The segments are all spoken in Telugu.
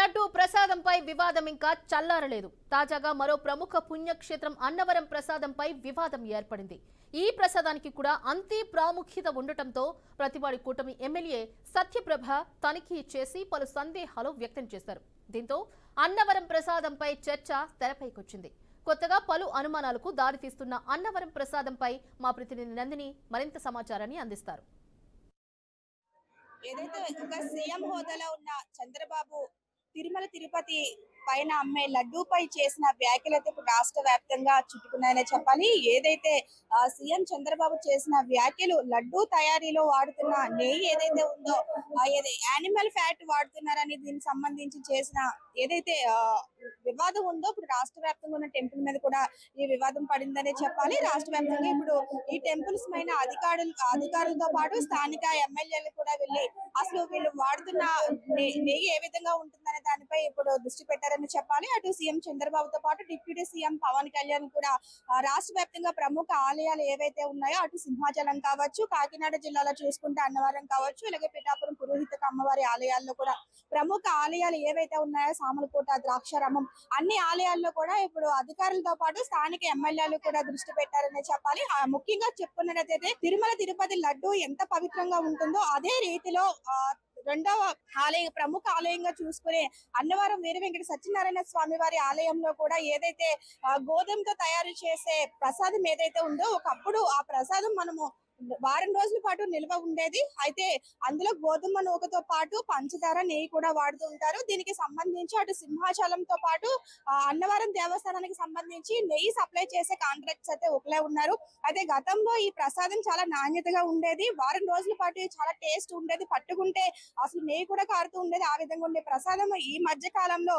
లడ్డూ ప్రసాదంపై వివాదం ఇంకా చల్లారలేదు. తాజాగా మరో ప్రముఖ పుణ్యక్షేత్రం అన్నవరం ప్రసాదంపై వివాదం ఏర్పడింది. ఈ ప్రసాదానికి కూడా అంతే ప్రాముఖ్యత ఉండటంతో ప్రతివాడి కూటమి ఎమ్మెల్యే సత్యప్రభ తనిఖీ చేసి పలు సందేహాలు వ్యక్తం చేశారు. దీంతో అన్నవరం ప్రసాదంపై చర్చ తెరపైకొచ్చింది. కొత్తగా పలు అనుమానాలకు దారితీస్తున్న అన్నవరం ప్రసాదంపై మా ప్రతినిధి నందిని మరింత సమాచారాన్ని అందిస్తారు. ఏదైతే ఒక సీఎం హోదాలో ఉన్న చంద్రబాబు తిరుమల తిరుపతి పైన అమ్మే లడ్డూపై చేసిన వ్యాఖ్యలైతే ఇప్పుడు రాష్ట్ర వ్యాప్తంగా చుట్టుకున్నాయనే చెప్పాలి. ఏదైతే సీఎం చంద్రబాబు చేసిన వ్యాఖ్యలు లడ్డూ తయారీలో వాడుతున్న నెయ్యి ఏదైతే ఉందో యానిమల్ ఫ్యాట్ వాడుతున్నారని దీనికి సంబంధించి చేసిన ఏదైతే వివాదం ఉందో ఇప్పుడు రాష్ట్ర వ్యాప్తంగా ఉన్న టెంపుల్ మీద కూడా ఈ వివాదం పడిందనే చెప్పాలి. రాష్ట్ర వ్యాప్తంగా ఇప్పుడు ఈ టెంపుల్స్ పైన అధికారులతో పాటు స్థానిక ఎమ్మెల్యేలు కూడా వెళ్ళి అసలు వీళ్ళు వాడుతున్న నెయ్యి ఏ విధంగా ఉంటుందనే దానిపై ఇప్పుడు దృష్టి పెట్టారని చెప్పాలి. అటు సీఎం చంద్రబాబుతో పాటు డిప్యూటీ సీఎం పవన్ కళ్యాణ్ కూడా రాష్ట్ర వ్యాప్తంగా ప్రముఖ ఆలయాలు ఏవైతే ఉన్నాయో అటు సింహాచలం కావచ్చు, కాకినాడ జిల్లాలో చూసుకుంటే అన్నవరం కావచ్చు, అలాగే పిఠాపురం పురోహిత అమ్మవారి ఆలయాల్లో కూడా ప్రముఖ ఆలయాలు ఏవైతే ఉన్నాయో సామలకోట, ద్రాక్షారామం అన్ని ఆలయాల్లో కూడా ఇప్పుడు అధికారులతో పాటు స్థానిక ఎమ్మెల్యేలు కూడా దృష్టి పెట్టారనే చెప్పాలి. ముఖ్యంగా చెప్పుకున్నట్లయితే తిరుమల తిరుపతి లడ్డు ఎంత పవిత్రంగా ఉంటుందో అదే రీతిలో రెండవ ఆలయ ప్రముఖ ఆలయంగా చూసుకునే అన్నవరం వీర వెంకట సత్యనారాయణ స్వామి వారి ఆలయంలో కూడా ఏదైతే గోధుమతో తయారు చేసే ప్రసాదం ఏదైతే ఉందో ఒకప్పుడు ఆ ప్రసాదం మనము వారం రోజుల పాటు నిల్వ ఉండేది. అయితే అందులో గోధుమ నూకతో పాటు పంచదార, నెయ్యి కూడా వాడుతూ ఉంటారు. దీనికి సంబంధించి అటు సింహాచలంతో పాటు అన్నవరం దేవస్థానానికి సంబంధించి నెయ్యి సప్లై చేసే కాంట్రాక్ట్స్ అయితే ఒకలే ఉన్నారు. అయితే గతంలో ఈ ప్రసాదం చాలా నాణ్యతగా ఉండేది, వారం రోజుల పాటు చాలా టేస్ట్ ఉండేది, పట్టుకుంటే అసలు నెయ్యి కూడా కారుతూ ఉండేది. ఆ విధంగా ఉండే ప్రసాదం ఈ మధ్య కాలంలో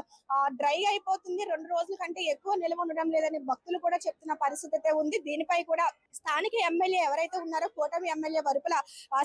డ్రై అయిపోతుంది, 2 రోజుల కంటే ఎక్కువ నిల్వ ఉండడం లేదని భక్తులు కూడా చెప్తున్న పరిస్థితి అయితే ఉంది. దీనిపై కూడా స్థానిక ఎమ్మెల్యే ఎవరైతే ఉన్నారో కూటమి ఎమ్మెల్యే వరుపుల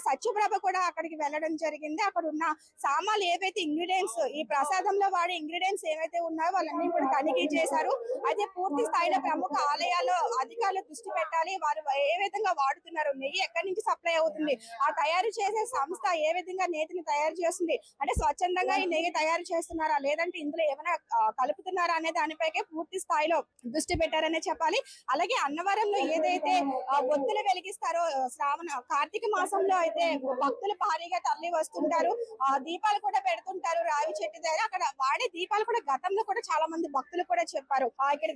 సత్యప్రభ కూడా అక్కడికి వెళ్ళడం జరిగింది. అక్కడ ఉన్న సామాన్లు ఏవైతే ఇంగ్రీడియంట్స్ ఈ ప్రసాదంలో వాడే ఇంగ్రీడియంట్స్ ఏవైతే ఉన్నాయో వాళ్ళన్నీ కూడా తనిఖీ చేశారు. అయితే పూర్తి స్థాయిలో ప్రముఖ ఆలయాల్లో అధికారులు దృష్టి పెట్టాలి. వారు ఏ విధంగా వాడుతున్నారు, నెయ్యి ఎక్కడి నుంచి సప్లై అవుతుంది, ఆ తయారు చేసే సంస్థ ఏ విధంగా నేతిని తయారు చేస్తుంది, అంటే స్వచ్ఛందంగా ఈ నెయ్యి తయారు చేస్తున్నారా లేదంటే ఇందులో ఏమైనా కలుపుతున్నారా అనే దానిపైకే పూర్తి స్థాయిలో దృష్టి పెట్టారనే చెప్పాలి. అలాగే అన్నవరంలో ఏదైతే ఒత్తులు వెలిగిస్తారో కార్తీక మాసంలో అయితే భక్తులు భారీగా తరలి వస్తుంటారు, దీపాలు కూడా పెడుతుంటారు రావి చెట్టు దగ్గర. అక్కడ వాడే దీపాలు కూడా గతంలో కూడా చాలా మంది భక్తులు కూడా చెప్పారు ఇక్కడ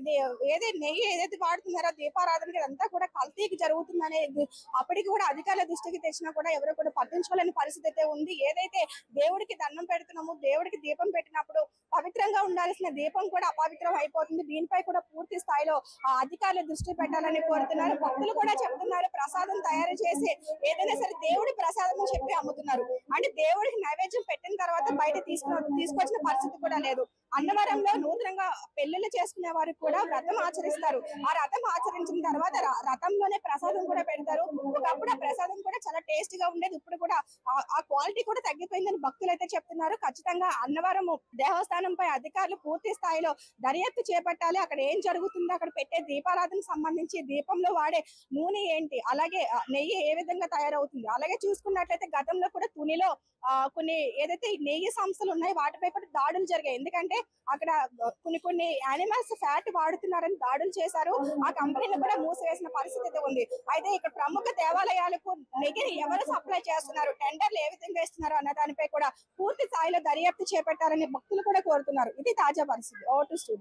నెయ్యి ఏదైతే వాడుతున్నారో దీపారాధనకి అంతా కూడా కల్తీకి జరుగుతుందనేది అప్పటికి కూడా అధికారుల దృష్టికి తెచ్చినా కూడా ఎవరు కూడా పట్టించుకోలేని పరిస్థితి అయితే ఉంది. ఏదైతే దేవుడికి దండం పెడుతున్నాము, దేవుడికి దీపం పెట్టినప్పుడు పవిత్రంగా ఉండాల్సిన దీపం కూడా అపవిత్రం అయిపోతుంది. దీనిపై కూడా పూర్తి స్థాయిలో అధికారులు దృష్టి పెట్టాలని కోరుతున్నారు. భక్తులు కూడా చెప్తున్నారు ప్రసాదం తయారు చేసి ఏదైనా సరే దేవుడి ప్రసాదం అని చెప్పి అమ్ముతున్నారు, అంటే దేవుడికి నైవేద్యం పెట్టిన తర్వాత బయట తీసుకొచ్చిన పరిస్థితి కూడా లేదు. అన్నవరంలో నూతనంగా పెళ్లిళ్ళు చేసుకునే వారికి కూడా వ్రతం ఆచరిస్తారు. ఆ వ్రతం ఆచరించిన తర్వాత రథంలోనే ప్రసాదం కూడా పెడతారు. ఒకప్పుడు ఆ ప్రసాదం కూడా చాలా టేస్ట్ గా ఉండేది, ఇప్పుడు కూడా ఆ క్వాలిటీ కూడా తగ్గిపోయిందని భక్తులు అయితే చెప్తున్నారు. ఖచ్చితంగా అన్నవరం దేవస్థానంపై అధికారులు పూర్తి స్థాయిలో దర్యాప్తు చేపట్టాలి. అక్కడ ఏం జరుగుతుందో, అక్కడ పెట్టే దీపారాధనకు సంబంధించి దీపంలో వాడే నూనె ఏంటి, అలాగే నెయ్యి ఏ విధంగా తయారవుతుంది. అలాగే చూసుకున్నట్లయితే గతంలో కూడా తునిలో కొన్ని ఏదైతే నెయ్యి సంస్థలు ఉన్నాయో వాటిపై కూడా దాడులు జరిగాయి. ఎందుకంటే అక్కడ కొన్ని యానిమల్స్ ఫ్యాట్ వాడుతున్నారని దాడులు చేశారు. ఆ కంపెనీలు కూడా మూసివేసిన పరిస్థితి అయితే ఉంది. అయితే ఇక్కడ ప్రముఖ దేవాలయాలకు నెయ్యిని ఎవరు సప్లై చేస్తున్నారు, టెండర్లు ఏ విధంగా ఇస్తున్నారు అన్న దానిపై కూడా పూర్తి స్థాయిలో దర్యాప్తు చేపట్టారని భక్తులు కూడా కోరుతున్నారు. ఇది తాజా పరిస్థితి. Over to studio.